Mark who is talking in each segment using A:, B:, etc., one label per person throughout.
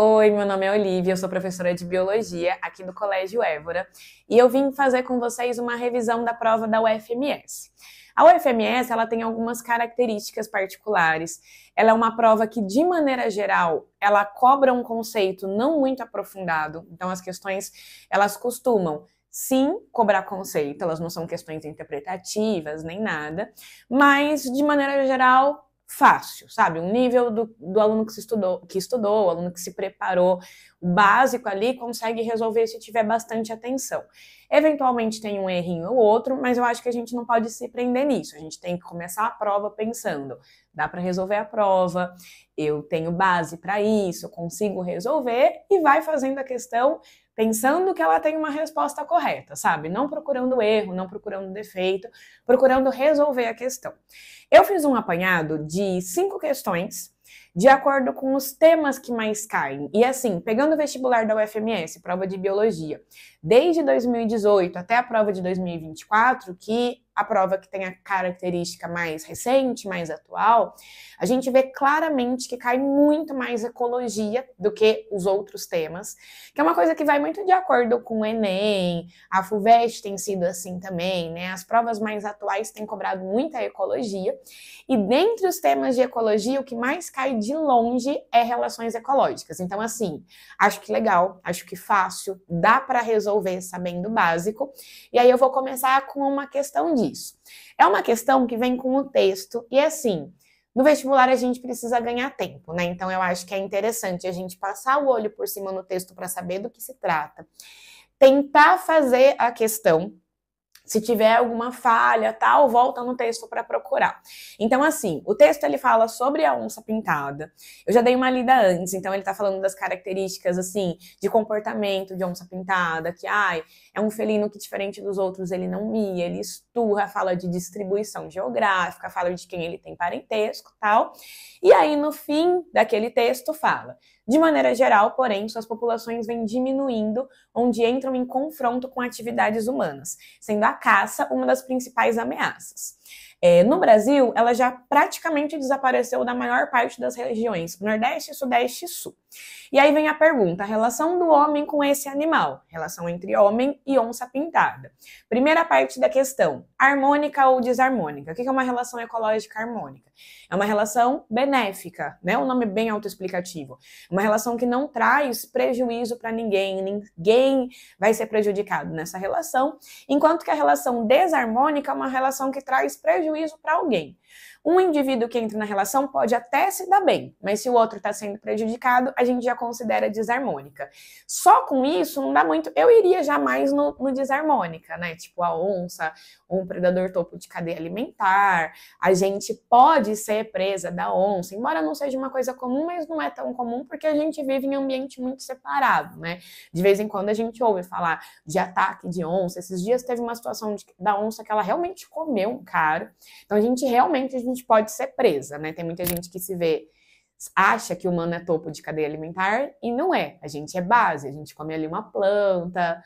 A: Oi, meu nome é Olivia, eu sou professora de Biologia aqui do Colégio Évora e eu vim fazer com vocês uma revisão da prova da UFMS. A UFMS, ela tem algumas características particulares. Ela é uma prova que, de maneira geral, ela cobra um conceito não muito aprofundado. Então, as questões, elas costumam, sim, cobrar conceito. Elas não são questões interpretativas, nem nada. Mas, de maneira geral, fácil, sabe? Um nível do aluno que estudou, o aluno que se preparou, o básico ali, consegue resolver se tiver bastante atenção. Eventualmente tem um errinho ou outro, mas eu acho que a gente não pode se prender nisso. A gente tem que começar a prova pensando, dá para resolver a prova, eu tenho base para isso, eu consigo resolver, e vai fazendo a questão pensando que ela tem uma resposta correta, sabe? Não procurando erro, não procurando defeito, procurando resolver a questão. Eu fiz um apanhado de 5 questões de acordo com os temas que mais caem. E assim, pegando o vestibular da UFMS, prova de Biologia, desde 2018 até a prova de 2024, que a prova que tem a característica mais recente, mais atual, a gente vê claramente que cai muito mais ecologia do que os outros temas, que é uma coisa que vai muito de acordo com o Enem, a FUVEST tem sido assim também, né? As provas mais atuais têm cobrado muita ecologia, e dentre os temas de ecologia, o que mais cai de longe é relações ecológicas. Então, assim, acho que legal, acho que fácil, dá para resolver sabendo o básico, e aí eu vou começar com uma questão disso. É uma questão que vem com o texto, e assim, no vestibular a gente precisa ganhar tempo, né? Então eu acho que é interessante a gente passar o olho por cima no texto para saber do que se trata, tentar fazer a questão. Se tiver alguma falha, tal, volta no texto para procurar. Então, assim, o texto ele fala sobre a onça pintada. Eu já dei uma lida antes, então ele tá falando das características, assim, de comportamento de onça pintada, que, é um felino que, diferente dos outros, ele não mia, ele esturra, fala de distribuição geográfica, fala de quem ele tem parentesco, tal. E aí, no fim daquele texto, fala: de maneira geral, porém, suas populações vêm diminuindo, onde entram em confronto com atividades humanas, sendo a caça uma das principais ameaças. No Brasil, ela já praticamente desapareceu da maior parte das regiões, Nordeste, Sudeste e Sul. E aí vem a pergunta: a relação do homem com esse animal, relação entre homem e onça pintada. Primeira parte da questão: harmônica ou desarmônica? O que é uma relação ecológica harmônica? É uma relação benéfica, né? Um nome bem autoexplicativo. Uma relação que não traz prejuízo para ninguém, ninguém vai ser prejudicado nessa relação, enquanto que a relação desarmônica é uma relação que traz prejuízo para alguém. Um indivíduo que entra na relação pode até se dar bem, mas se o outro está sendo prejudicado, a gente já considera desarmônica. Só com isso não dá muito. Eu iria já mais no desarmônica, né? Tipo a onça, um predador topo de cadeia alimentar. A gente pode ser presa da onça, embora não seja uma coisa comum, mas não é tão comum porque a gente vive em um ambiente muito separado, né? De vez em quando a gente ouve falar de ataque de onça. Esses dias teve uma situação da onça que ela realmente comeu um cara. Então a gente pode ser presa, né? Tem muita gente que acha que o humano é topo de cadeia alimentar e não é. A gente é base, a gente come ali uma planta,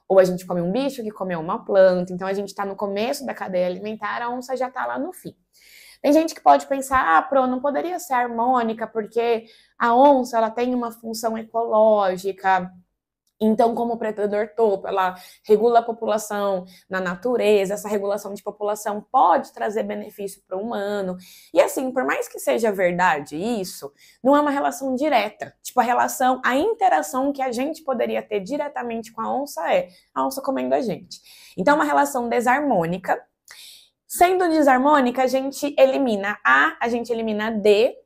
A: ou a gente come um bicho que comeu uma planta. Então a gente está no começo da cadeia alimentar, a onça já está lá no fim. Tem gente que pode pensar: Pro, não poderia ser harmônica porque a onça ela tem uma função ecológica. Então, como predador topo, ela regula a população na natureza, essa regulação de população pode trazer benefício para o humano. E assim, por mais que seja verdade isso, não é uma relação direta. Tipo, a interação que a gente poderia ter diretamente com a onça é a onça comendo a gente. Então, é uma relação desarmônica. Sendo desarmônica, a gente elimina A, a gente elimina D,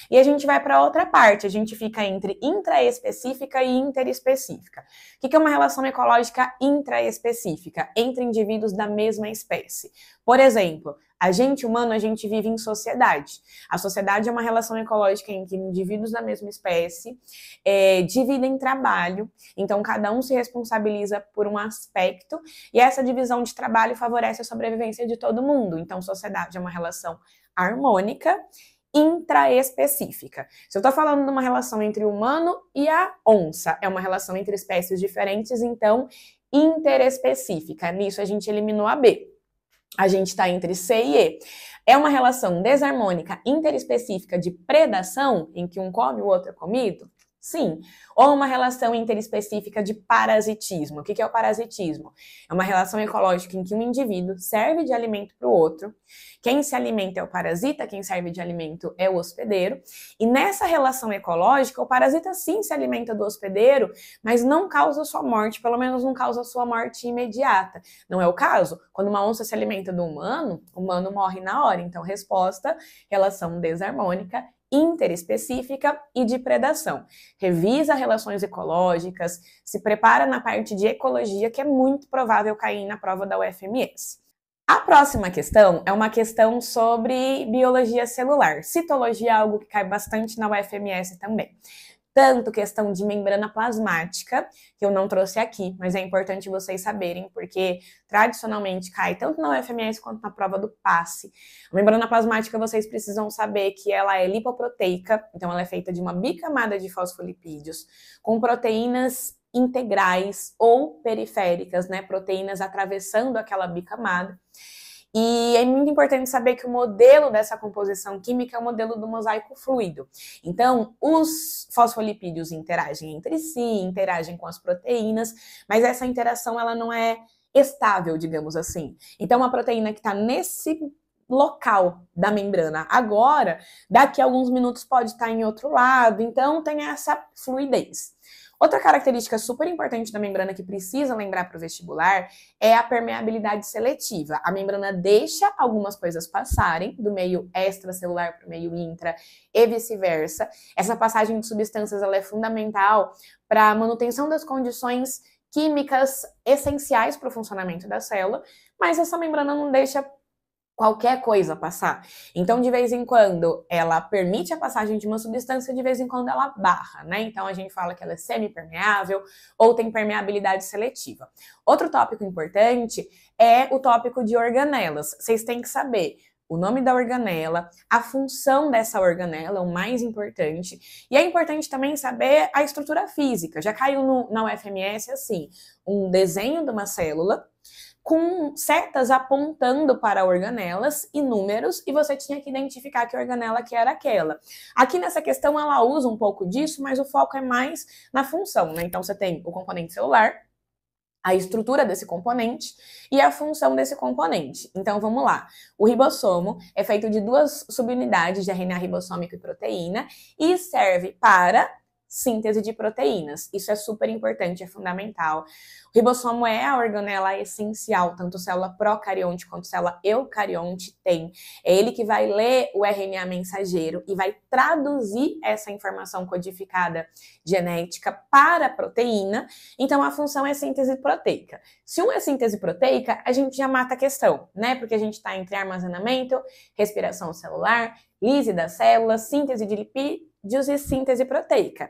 A: e a gente vai para outra parte, a gente fica entre intraespecífica e interespecífica. O que é uma relação ecológica intraespecífica? Entre indivíduos da mesma espécie. Por exemplo, a gente humano, a gente vive em sociedade. A sociedade é uma relação ecológica entre indivíduos da mesma espécie, dividem trabalho, então cada um se responsabiliza por um aspecto, e essa divisão de trabalho favorece a sobrevivência de todo mundo. Então, sociedade é uma relação harmônica, intraespecífica. Se eu estou falando de uma relação entre o humano e a onça, é uma relação entre espécies diferentes, então interespecífica. Nisso a gente eliminou a B. A gente está entre C e E. É uma relação desarmônica interespecífica de predação, em que um come e o outro é comido? Sim. Ou uma relação interespecífica de parasitismo. O que é o parasitismo? É uma relação ecológica em que um indivíduo serve de alimento para o outro. Quem se alimenta é o parasita, quem serve de alimento é o hospedeiro. E nessa relação ecológica, o parasita sim se alimenta do hospedeiro, mas não causa sua morte, pelo menos não causa sua morte imediata. Não é o caso? Quando uma onça se alimenta do humano, o humano morre na hora. Então, resposta, relação desarmônica, interespecífica e de predação. Revisa relações ecológicas, se prepara na parte de ecologia, que é muito provável cair na prova da UFMS. A próxima questão é uma questão sobre biologia celular. Citologia é algo que cai bastante na UFMS também. Tanto questão de membrana plasmática, que eu não trouxe aqui, mas é importante vocês saberem, porque tradicionalmente cai tanto na UFMS quanto na prova do PASSE. A membrana plasmática, vocês precisam saber que ela é lipoproteica, então ela é feita de uma bicamada de fosfolipídios, com proteínas integrais ou periféricas, né? Proteínas atravessando aquela bicamada. E é muito importante saber que o modelo dessa composição química é o modelo do mosaico fluido. Então, os fosfolipídios interagem entre si, interagem com as proteínas, mas essa interação ela não é estável, digamos assim. Então, uma proteína que está nesse local da membrana agora, daqui a alguns minutos pode estar em outro lado, então tem essa fluidez. Outra característica super importante da membrana que precisa lembrar para o vestibular é a permeabilidade seletiva. A membrana deixa algumas coisas passarem do meio extracelular para o meio intra e vice-versa. Essa passagem de substâncias ela é fundamental para a manutenção das condições químicas essenciais para o funcionamento da célula, mas essa membrana não deixa qualquer coisa passar. Então, de vez em quando, ela permite a passagem de uma substância, de vez em quando ela barra, né? Então, a gente fala que ela é semipermeável ou tem permeabilidade seletiva. Outro tópico importante é o tópico de organelas. Vocês têm que saber o nome da organela, a função dessa organela, o mais importante. E é importante também saber a estrutura física. Já caiu na UFMS, assim, um desenho de uma célula, com setas apontando para organelas e números, e você tinha que identificar que organela que era aquela. Aqui nessa questão ela usa um pouco disso, mas o foco é mais na função, né? Então você tem o componente celular, a estrutura desse componente e a função desse componente. Então vamos lá. O ribossomo é feito de duas subunidades de RNA ribossômico e proteína e serve para síntese de proteínas. Isso é super importante, é fundamental. O ribossomo é a organela essencial, tanto célula procarionte quanto célula eucarionte tem. É ele que vai ler o RNA mensageiro e vai traduzir essa informação codificada genética para a proteína. Então, a função é síntese proteica. Se um é síntese proteica, a gente já mata a questão, né? Porque a gente está entre armazenamento, respiração celular, lise das células, síntese de lipídios e síntese proteica.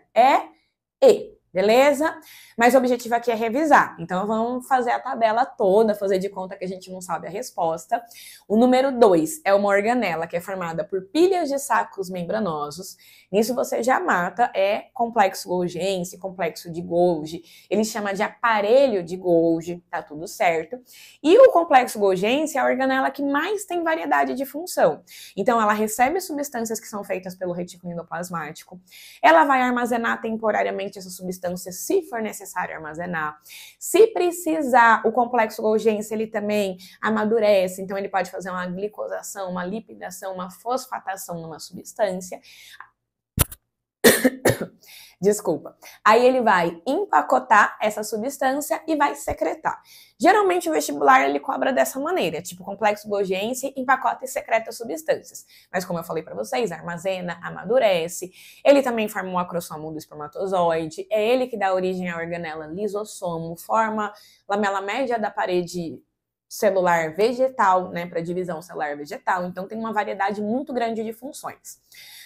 A: Beleza? Mas o objetivo aqui é revisar. Então, vamos fazer a tabela toda, fazer de conta que a gente não sabe a resposta. O número 2 é uma organela que é formada por pilhas de sacos membranosos. Nisso você já mata, é complexo Golgiense, complexo de Golgi. Ele chama de aparelho de Golgi, tá tudo certo. E o complexo Golgiense é a organela que mais tem variedade de função. Então, ela recebe substâncias que são feitas pelo retículo endoplasmático. Ela vai armazenar temporariamente essa substância se for necessário armazenar. Se precisar, o complexo Golgiense ele também amadurece, então ele pode fazer uma glicosação, uma lipidação, uma fosfatação numa substância. Desculpa. Aí ele vai empacotar essa substância e vai secretar. Geralmente o vestibular ele cobra dessa maneira, tipo complexo Golgiense, empacota e secreta substâncias. Mas como eu falei para vocês, armazena, amadurece. Ele também forma o acrossomo do espermatozoide, é ele que dá origem à organela lisossomo, forma lamela média da parede celular vegetal, né, para divisão celular vegetal. Então tem uma variedade muito grande de funções.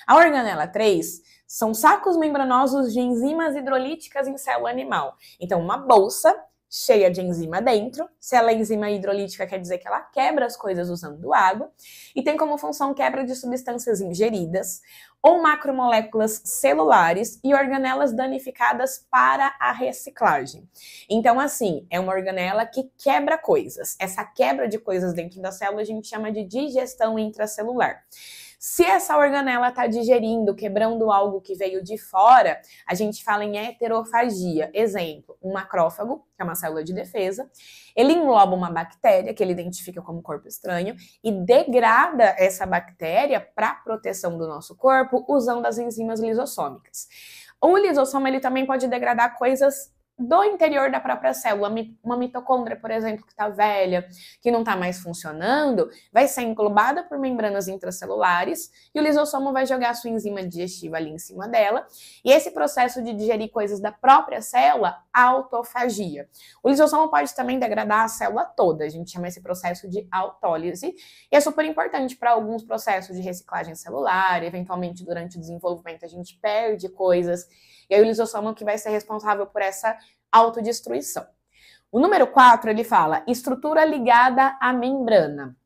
A: A organela 3 são sacos membranosos de enzimas hidrolíticas em célula animal. Então, uma bolsa cheia de enzima dentro. Se ela é enzima hidrolítica, quer dizer que ela quebra as coisas usando água. E tem como função quebra de substâncias ingeridas ou macromoléculas celulares e organelas danificadas para a reciclagem. Então, assim, é uma organela que quebra coisas. Essa quebra de coisas dentro da célula a gente chama de digestão intracelular. Se essa organela está digerindo, quebrando algo que veio de fora, a gente fala em heterofagia. Exemplo, um macrófago, que é uma célula de defesa, ele engloba uma bactéria, que ele identifica como corpo estranho, e degrada essa bactéria para proteção do nosso corpo usando as enzimas lisossômicas. O lisossomo ele também pode degradar coisas do interior da própria célula. Uma mitocôndria, por exemplo, que está velha, que não está mais funcionando, vai ser englobada por membranas intracelulares e o lisossomo vai jogar a sua enzima digestiva ali em cima dela. E esse processo de digerir coisas da própria célula, autofagia. O lisossomo pode também degradar a célula toda, a gente chama esse processo de autólise, e é super importante para alguns processos de reciclagem celular, eventualmente durante o desenvolvimento a gente perde coisas, e aí o lisossomo que vai ser responsável por essa autodestruição. O número 4, ele fala estrutura ligada à membrana.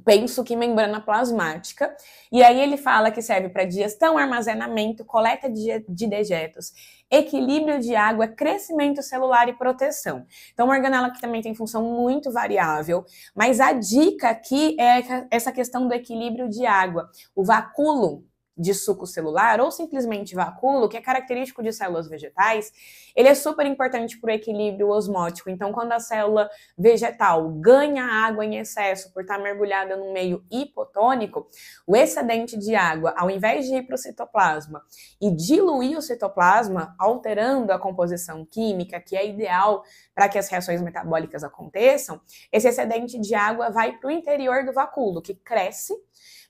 A: Penso que membrana plasmática. E aí ele fala que serve para digestão, armazenamento, coleta de dejetos, equilíbrio de água, crescimento celular e proteção. Então, uma organela que também tem função muito variável, mas a dica aqui é essa questão do equilíbrio de água. O vacúolo de suco celular, ou simplesmente vacúolo, que é característico de células vegetais, ele é super importante para o equilíbrio osmótico. Então, quando a célula vegetal ganha água em excesso por estar mergulhada num meio hipotônico, o excedente de água, ao invés de ir para o citoplasma e diluir o citoplasma, alterando a composição química, que é ideal para que as reações metabólicas aconteçam, esse excedente de água vai para o interior do vacúolo, que cresce,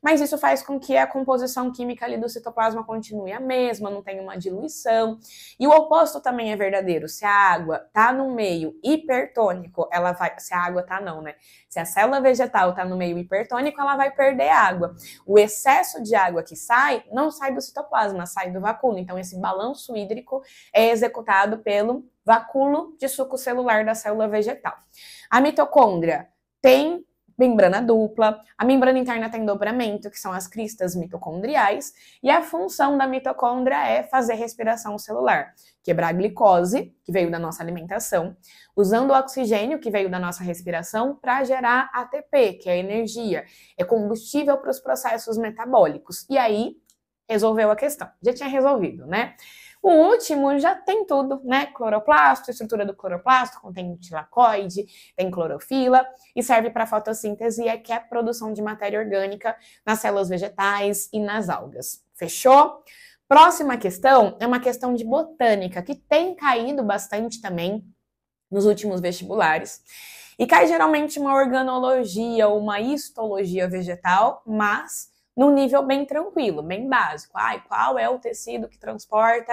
A: mas isso faz com que a composição química ali do citoplasma continue a mesma, não tenha uma diluição. E o oposto também é verdadeiro. Se a água tá no meio hipertônico, ela vai... Se a água tá não, né? Se a célula vegetal tá no meio hipertônico, ela vai perder água. O excesso de água que sai, não sai do citoplasma, sai do vacúolo. Então, esse balanço hídrico é executado pelo vacúolo de suco celular da célula vegetal. A mitocôndria tem membrana dupla, a membrana interna tem dobramento, que são as cristas mitocondriais, e a função da mitocôndria é fazer respiração celular, quebrar a glicose, que veio da nossa alimentação, usando o oxigênio, que veio da nossa respiração, para gerar ATP, que é energia, é combustível para os processos metabólicos. E aí, resolveu a questão. Já tinha resolvido, né? O último já tem tudo, né? Cloroplasto, estrutura do cloroplasto, contém tilacoide, tem clorofila e serve para fotossíntese, que é a produção de matéria orgânica nas células vegetais e nas algas. Fechou? Próxima questão é uma questão de botânica, que tem caído bastante também nos últimos vestibulares. E cai geralmente uma organologia ou uma histologia vegetal, mas num nível bem tranquilo, bem básico. Qual é o tecido que transporta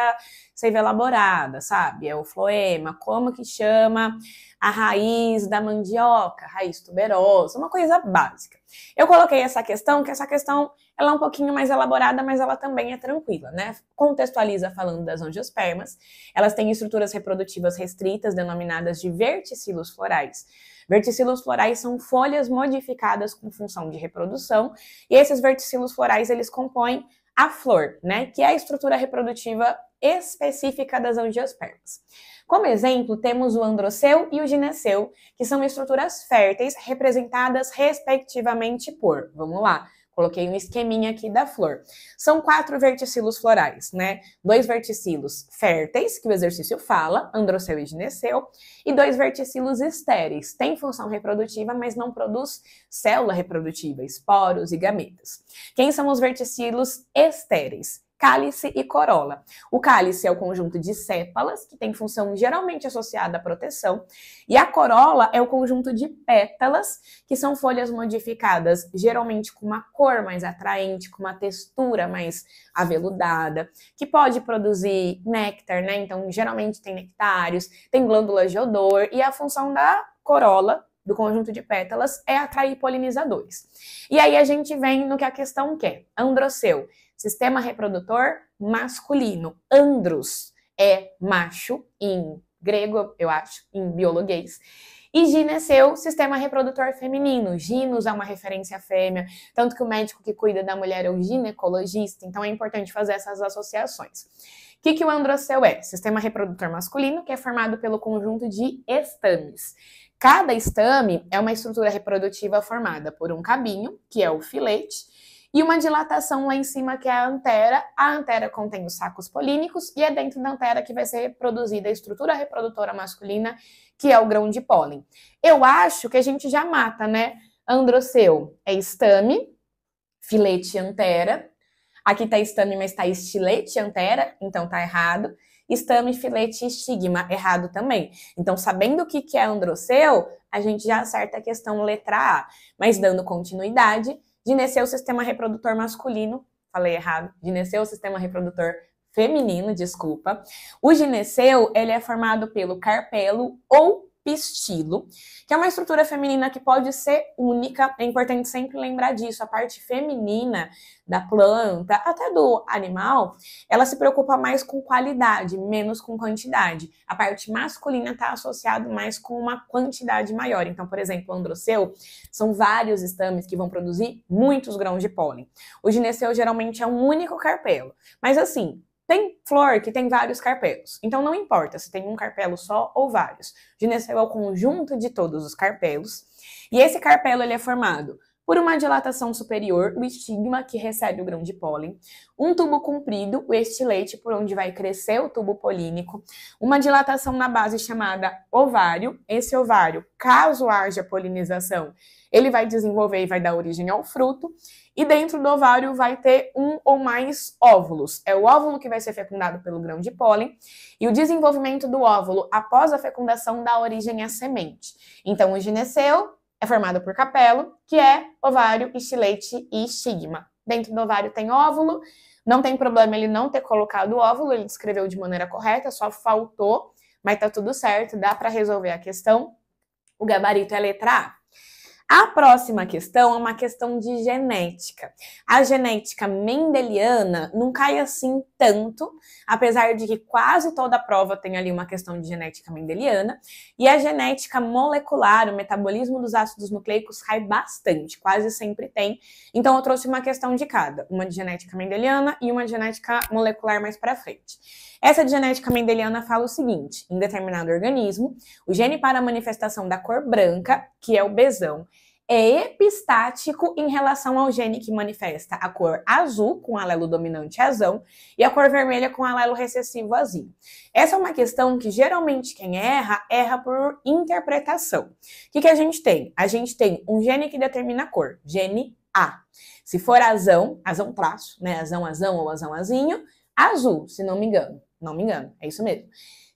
A: seiva elaborada, sabe? É o floema, como que chama a raiz da mandioca, raiz tuberosa, uma coisa básica. Eu coloquei essa questão, que essa questão ela é um pouquinho mais elaborada, mas ela também é tranquila, né? Contextualiza falando das angiospermas. Elas têm estruturas reprodutivas restritas, denominadas de verticilos florais. Verticilos florais são folhas modificadas com função de reprodução, e esses verticilos florais, eles compõem a flor, né, que é a estrutura reprodutiva específica das angiospermas. Como exemplo, temos o androceu e o gineceu, que são estruturas férteis representadas respectivamente por, vamos lá, coloquei um esqueminha aqui da flor. São 4 verticilos florais, né? 2 verticilos férteis, que o exercício fala, androceu e gineceu, e 2 verticilos estéreis. Tem função reprodutiva, mas não produz célula reprodutiva, esporos e gametas. Quem são os verticilos estéreis? Cálice e corola. O cálice é o conjunto de sépalas, que tem função geralmente associada à proteção, e a corola é o conjunto de pétalas, que são folhas modificadas, geralmente com uma cor mais atraente, com uma textura mais aveludada, que pode produzir néctar, né? Então, geralmente tem nectários, tem glândulas de odor, e a função da corola, do conjunto de pétalas, é atrair polinizadores. E aí a gente vem no que a questão quer. Androceu, sistema reprodutor masculino. Andros é macho, em grego, eu acho, em biologuês. E gineceu, sistema reprodutor feminino. Ginos é uma referência à fêmea, tanto que o médico que cuida da mulher é o ginecologista, então é importante fazer essas associações. O que o androceu é? Sistema reprodutor masculino, que é formado pelo conjunto de estames. Cada estame é uma estrutura reprodutiva formada por um cabinho, que é o filete, e uma dilatação lá em cima, que é a antera. A antera contém os sacos polínicos e é dentro da antera que vai ser produzida a estrutura reprodutora masculina, que é o grão de pólen. Eu acho que a gente já mata, né? Androceu é estame, filete antera. Aqui tá estame, mas tá estilete antera, então tá errado. Estame, filete e estigma, errado também. Então, sabendo o que é androceu, a gente já acerta a questão letra A. Mas dando continuidade, gineceu, sistema reprodutor masculino, falei errado, gineceu, sistema reprodutor feminino, desculpa. O gineceu, ele é formado pelo carpelo ou pistilo, que é uma estrutura feminina que pode ser única. É importante sempre lembrar disso. A parte feminina da planta, até do animal, ela se preocupa mais com qualidade, menos com quantidade. A parte masculina está associada mais com uma quantidade maior. Então, por exemplo, o androceu são vários estames que vão produzir muitos grãos de pólen. O gineceu geralmente é um único carpelo. Mas assim, tem flor que tem vários carpelos, então não importa se tem um carpelo só ou vários. Gineceu é o conjunto de todos os carpelos, e esse carpelo ele é formado por uma dilatação superior, o estigma, que recebe o grão de pólen, um tubo comprido, o estilete, por onde vai crescer o tubo polínico, uma dilatação na base chamada ovário. Esse ovário, caso haja polinização, ele vai desenvolver e vai dar origem ao fruto, e dentro do ovário vai ter um ou mais óvulos. É o óvulo que vai ser fecundado pelo grão de pólen, e o desenvolvimento do óvulo após a fecundação dá origem à semente. Então, o gineceu é formado por capelo, que é ovário, estilete e estigma. Dentro do ovário tem óvulo, não tem problema ele não ter colocado o óvulo, ele descreveu de maneira correta, só faltou, mas tá tudo certo, dá para resolver a questão. O gabarito é a letra A. A próxima questão é uma questão de genética. A genética mendeliana não cai assim tanto, apesar de que quase toda a prova tem ali uma questão de genética mendeliana, e a genética molecular, o metabolismo dos ácidos nucleicos, cai bastante, quase sempre tem. Então eu trouxe uma questão de cada, uma de genética mendeliana e uma de genética molecular mais para frente. Essa de genética mendeliana fala o seguinte: em determinado organismo, o gene para a manifestação da cor branca, que é o besão, é epistático em relação ao gene que manifesta a cor azul, com alelo dominante azão, e a cor vermelha com alelo recessivo azinho. Essa é uma questão que geralmente quem erra, erra por interpretação. O que a gente tem? A gente tem um gene que determina a cor, gene A. Se for azão, azão traço, né? Azão, azão ou azão, azinho, azul, se não me engano. Não me engano, é isso mesmo.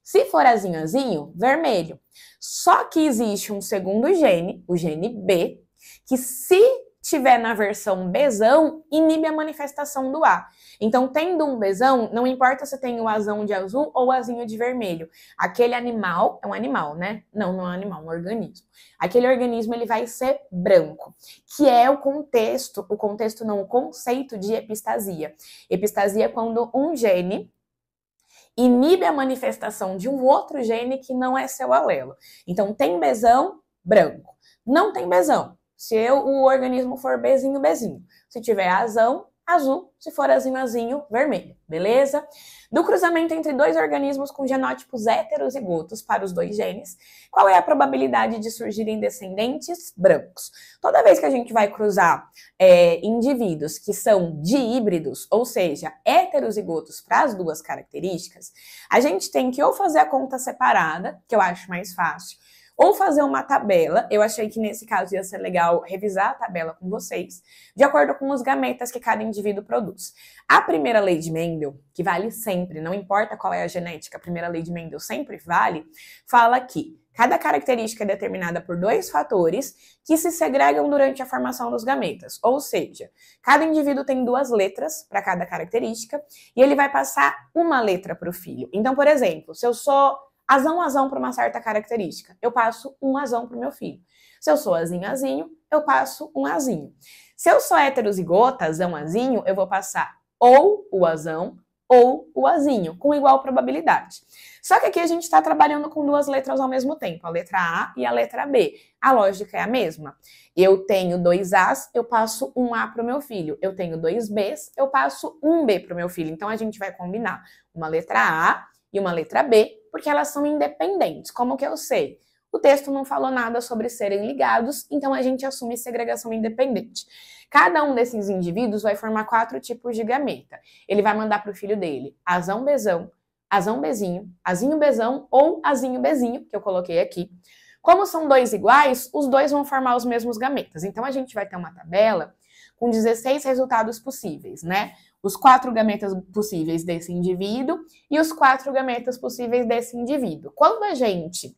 A: Se for azinho, azinho, vermelho. Só que existe um segundo gene, o gene B, que se tiver na versão Bzão, inibe a manifestação do A. Então, tendo um Bzão, não importa se tem o azão de azul ou o azinho de vermelho. Aquele animal, é um animal, né? Não, não é um animal, é um organismo. Aquele organismo, ele vai ser branco, que é o conceito de epistasia. Epistasia é quando um gene inibe a manifestação de um outro gene que não é seu alelo. Então, tem Bzão, branco. Não tem Bzão. Se o organismo for Bzinho, Bzinho. Se tiver azão, azul. Se for azinho, azinho, vermelho. Beleza? Do cruzamento entre dois organismos com genótipos heterozigotos para os dois genes, qual é a probabilidade de surgirem descendentes brancos? Toda vez que a gente vai cruzar indivíduos que são dihíbridos, ou seja, heterozigotos para as duas características, a gente tem que ou fazer a conta separada, que eu acho mais fácil, ou fazer uma tabela. Eu achei que nesse caso ia ser legal revisar a tabela com vocês, de acordo com os gametas que cada indivíduo produz. A primeira lei de Mendel, que vale sempre, não importa qual é a genética, a primeira lei de Mendel sempre vale, fala que cada característica é determinada por dois fatores que se segregam durante a formação dos gametas. Ou seja, cada indivíduo tem duas letras para cada característica e ele vai passar uma letra para o filho. Então, por exemplo, se eu sou azão, azão para uma certa característica, eu passo um azão para o meu filho. Se eu sou azinho, azinho, eu passo um azinho. Se eu sou heterozigota, azão, azinho, eu vou passar ou o azão ou o azinho, com igual probabilidade. Só que aqui a gente está trabalhando com duas letras ao mesmo tempo, a letra A e a letra B. A lógica é a mesma. Eu tenho dois As, eu passo um A para o meu filho. Eu tenho dois Bs, eu passo um B para o meu filho. Então a gente vai combinar uma letra A e uma letra B, porque elas são independentes. Como que eu sei? O texto não falou nada sobre serem ligados, então a gente assume segregação independente. Cada um desses indivíduos vai formar 4 tipos de gameta. Ele vai mandar para o filho dele azão bezão, azão bezinho, azinho bezão ou azinho bezinho, que eu coloquei aqui. Como são 2 iguais, os 2 vão formar os mesmos gametas. Então a gente vai ter uma tabela com 16 resultados possíveis, né? Os 4 gametas possíveis desse indivíduo e os 4 gametas possíveis desse indivíduo. Quando a gente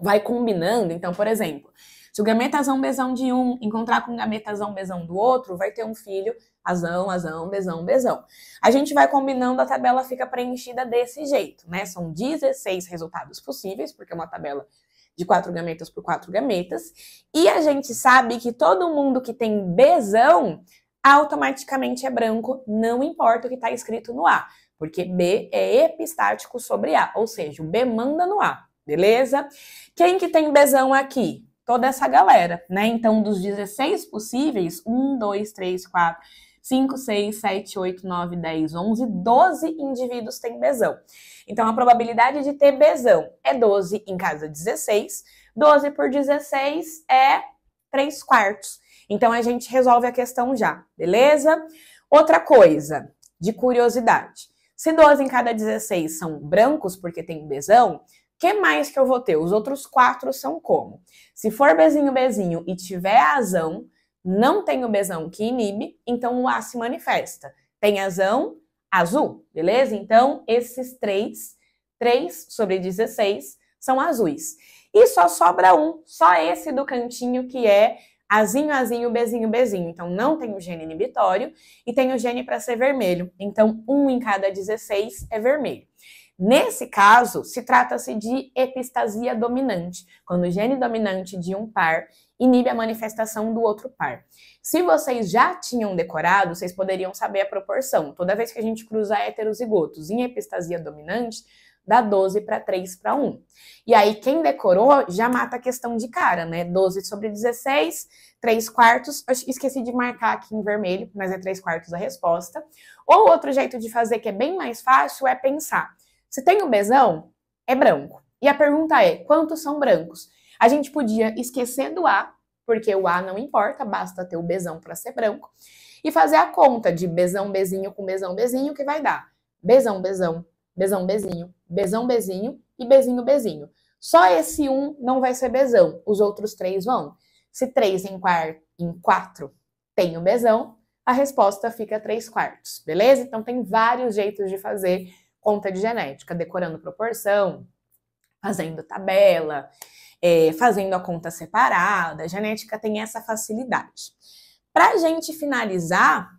A: vai combinando, então, por exemplo, se o gameta azão bezão de um encontrar com o gameta azão bezão do outro, vai ter um filho azão, azão, bezão, bezão. A gente vai combinando, a tabela fica preenchida desse jeito, né? São 16 resultados possíveis, porque é uma tabela de 4 gametas por 4 gametas, e a gente sabe que todo mundo que tem bezão automaticamente é branco, não importa o que está escrito no A, porque B é epistático sobre A, ou seja, o B manda no A, beleza? Quem que tem bezão aqui? Toda essa galera, né? Então, dos 16 possíveis, 1, 2, 3, 4, 5, 6, 7, 8, 9, 10, 11, 12 indivíduos têm bezão. Então, a probabilidade de ter bezão é 12 em cada 16. 12 por 16 é 3/4. Então, a gente resolve a questão já, beleza? Outra coisa de curiosidade. Se 12 em cada 16 são brancos porque tem bezão, o que mais que eu vou ter? Os outros 4 são como? Se for bezinho, bezinho e tiver azão, não tem o bezão que inibe, então o A se manifesta. Tem azão, azul, beleza? Então, esses 3 sobre 16 são azuis. E só sobra um, só esse do cantinho que é azinho, azinho, bezinho, bezinho. Então, não tem o gene inibitório e tem o gene para ser vermelho. Então, 1 em cada 16 é vermelho. Nesse caso, se trata-se de epistasia dominante, quando o gene dominante de um par inibe a manifestação do outro par. Se vocês já tinham decorado, vocês poderiam saber a proporção. Toda vez que a gente cruza heterozigotos em epistasia dominante, dá 12 para 3 para 1. E aí, quem decorou já mata a questão de cara, né? 12 sobre 16, 3/4. Eu esqueci de marcar aqui em vermelho, mas é 3/4 a resposta. Ou outro jeito de fazer, que é bem mais fácil, é pensar. Se tem o bezão, é branco. E a pergunta é, quantos são brancos? A gente podia esquecer do A, porque o A não importa, basta ter o bezão para ser branco, e fazer a conta de bezão, bezinho com bezão, bezinho, que vai dar bezão, bezão, bezão, bezinho, bezão, bezinho e bezinho, bezinho. Só esse 1 não vai ser bezão, os outros 3 vão. Se 3 em 4 tem o bezão, a resposta fica 3/4, beleza? Então tem vários jeitos de fazer conta de genética, decorando proporção, fazendo tabela, fazendo a conta separada. A genética tem essa facilidade. Para a gente finalizar,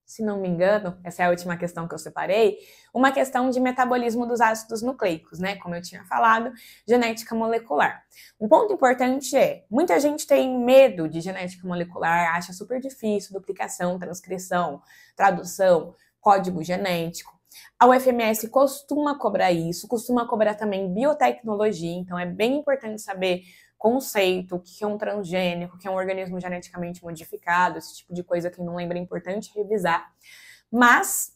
A: se não me engano, essa é a última questão que eu separei, uma questão de metabolismo dos ácidos nucleicos, né? Como eu tinha falado, genética molecular. Um ponto importante é, muita gente tem medo de genética molecular, acha super difícil, duplicação, transcrição, tradução, código genético. A UFMS costuma cobrar isso, costuma cobrar também biotecnologia, então é bem importante saber conceito, o que é um transgênico, o que é um organismo geneticamente modificado, esse tipo de coisa, quem não lembra é importante revisar. Mas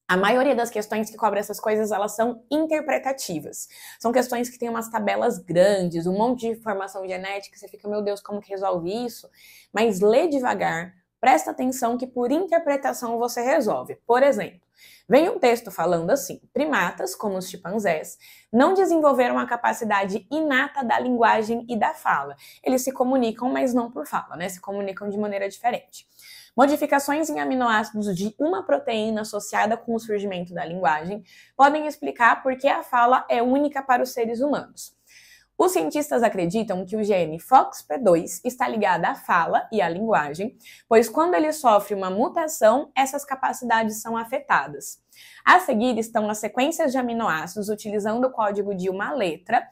A: a maioria das questões que cobram essas coisas, elas são interpretativas. São questões que têm umas tabelas grandes, um monte de informação genética, você fica, meu Deus, como que resolve isso? Mas lê devagar, presta atenção que por interpretação você resolve. Por exemplo, vem um texto falando assim, primatas, como os chimpanzés, não desenvolveram a capacidade inata da linguagem e da fala. Eles se comunicam, mas não por fala, né? Se comunicam de maneira diferente. Modificações em aminoácidos de uma proteína associada com o surgimento da linguagem podem explicar por que a fala é única para os seres humanos. Os cientistas acreditam que o gene FOXP2 está ligado à fala e à linguagem, pois quando ele sofre uma mutação, essas capacidades são afetadas. A seguir estão as sequências de aminoácidos utilizando o código de uma letra.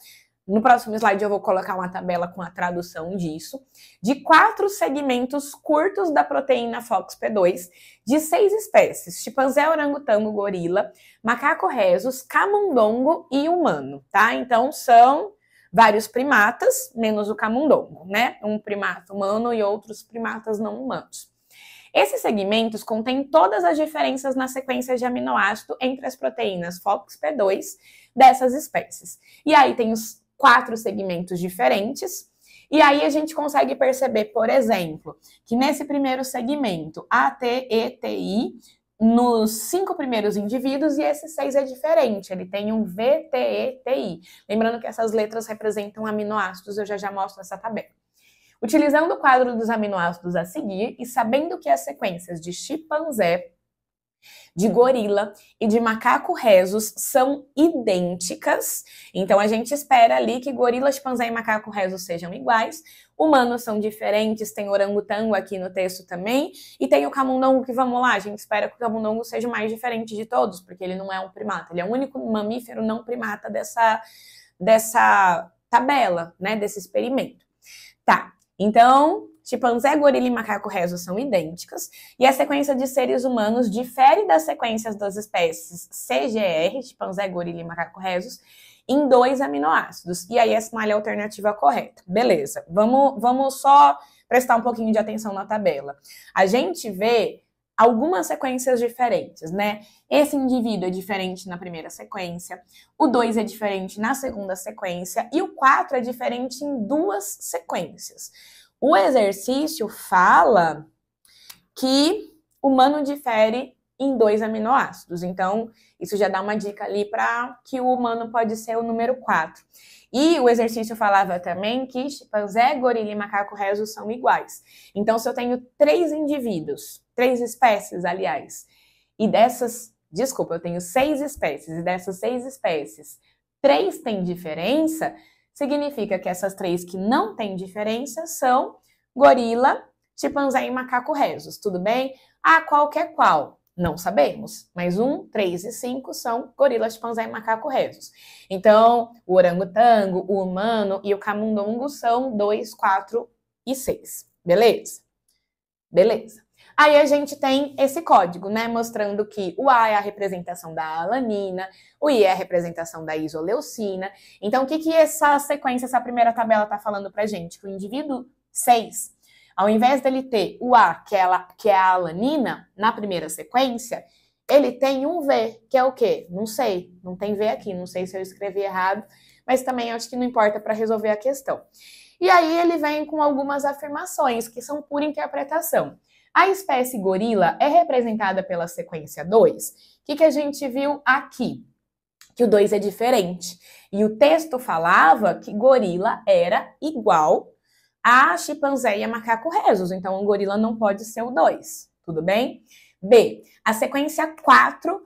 A: No próximo slide eu vou colocar uma tabela com a tradução disso, de 4 segmentos curtos da proteína FOXP2, de 6 espécies, chimpanzé, orangotango, gorila, macaco rhesus, camundongo e humano, tá? Então são vários primatas, menos o camundongo, né? Um primata humano e outros primatas não humanos. Esses segmentos contêm todas as diferenças nas sequências de aminoácido entre as proteínas FOXP2 dessas espécies. E aí tem os 4 segmentos diferentes. E aí a gente consegue perceber, por exemplo, que nesse primeiro segmento, A, T, E, T, I, nos 5 primeiros indivíduos, e esse 6 é diferente, ele tem um V, T, E, T, I. Lembrando que essas letras representam aminoácidos, eu já mostro essa tabela. Utilizando o quadro dos aminoácidos a seguir e sabendo que as sequências de chimpanzé, de gorila e de macaco rhesus são idênticas, então a gente espera ali que gorila, chimpanzé e macaco rhesus sejam iguais. Humanos são diferentes, tem orangotango aqui no texto também, e tem o camundongo que, vamos lá, a gente espera que o camundongo seja o mais diferente de todos, porque ele não é um primata, ele é o único mamífero não primata dessa tabela, né, desse experimento. Tá, então, chimpanzé, gorila e macaco rhesus são idênticas, e a sequência de seres humanos difere das sequências das espécies CGR, chimpanzé, gorila e macaco rhesus, em 2 aminoácidos. E aí essa malha é a alternativa correta. Beleza, vamos só prestar um pouquinho de atenção na tabela. A gente vê algumas sequências diferentes, né? Esse indivíduo é diferente na primeira sequência, o 2 é diferente na segunda sequência e o 4 é diferente em 2 sequências. O exercício fala que o humano difere em 2 aminoácidos, então isso já dá uma dica ali para que o humano pode ser o número 4. E o exercício falava também que chimpanzé, gorila e macaco rhesus são iguais. Então, se eu tenho 3 indivíduos, 3 espécies, aliás, e dessas, eu tenho 6 espécies, e dessas 6 espécies, 3 têm diferença, significa que essas 3 que não têm diferença são gorila, chimpanzé e macaco rhesus, tudo bem? Ah, qual que é qual? Não sabemos, mas 1, 3 e 5 são gorila, chimpanzé e macaco rhesus. Então, o orangotango, o humano e o camundongo são 2, 4 e 6. Beleza? Beleza. Aí a gente tem esse código, né, mostrando que o A é a representação da alanina, o I é a representação da isoleucina. Então, o que essa sequência, essa primeira tabela está falando pra gente? Que o indivíduo 6, ao invés dele ter o A, que é a alanina, na primeira sequência, ele tem um V, que é o quê? Não sei, não tem V aqui, não sei se eu escrevi errado, mas também acho que não importa para resolver a questão. E aí ele vem com algumas afirmações que são pura interpretação. A espécie gorila é representada pela sequência 2. O que a gente viu aqui? Que o 2 é diferente. E o texto falava que gorila era igual a chimpanzé e a macaco rhesus. Então, o gorila não pode ser o 2. Tudo bem? B. A sequência 4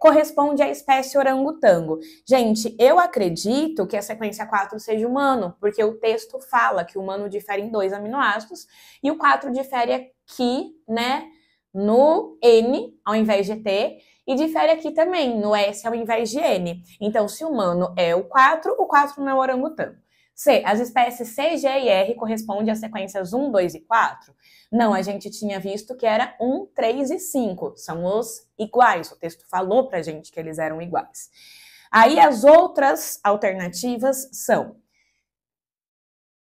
A: corresponde à espécie orangotango. Gente, eu acredito que a sequência 4 seja humano, porque o texto fala que o humano difere em 2 aminoácidos e o 4 difere aqui, né, no N ao invés de T, e difere aqui também no S ao invés de N. Então, se o humano é o 4 não é o orangotango. C. As espécies C, G e R correspondem às sequências 1, 2 e 4? Não, a gente tinha visto que era 1, 3 e 5. São os iguais. O texto falou pra gente que eles eram iguais. Aí as outras alternativas são...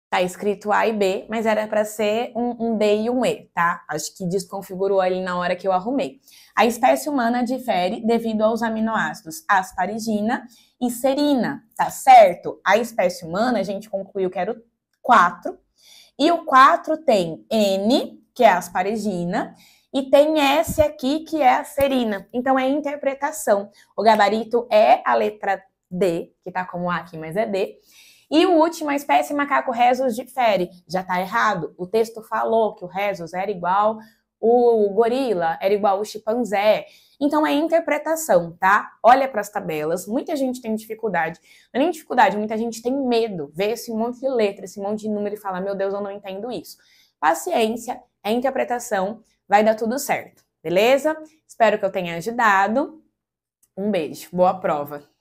A: Tá escrito A e B, mas era para ser um D e um E, tá? Acho que desconfigurou ali na hora que eu arrumei. A espécie humana difere devido aos aminoácidos asparigina e serina, tá certo? A espécie humana, a gente concluiu que era o 4, e o 4 tem N, que é a asparigina, e tem S aqui, que é a serina. Então, é interpretação. O gabarito é a letra D, que tá como A aqui, mas é D. E o último, a espécie macaco rhesus difere. Já tá errado. O texto falou que o rhesus era igual o gorila, era igual o chimpanzé. Então, é interpretação, tá? Olha para as tabelas. Muita gente tem dificuldade. Não é nem dificuldade, muita gente tem medo. Vê esse monte de letra, esse monte de número e fala, meu Deus, eu não entendo isso. Paciência, é interpretação, vai dar tudo certo. Beleza? Espero que eu tenha ajudado. Um beijo. Boa prova.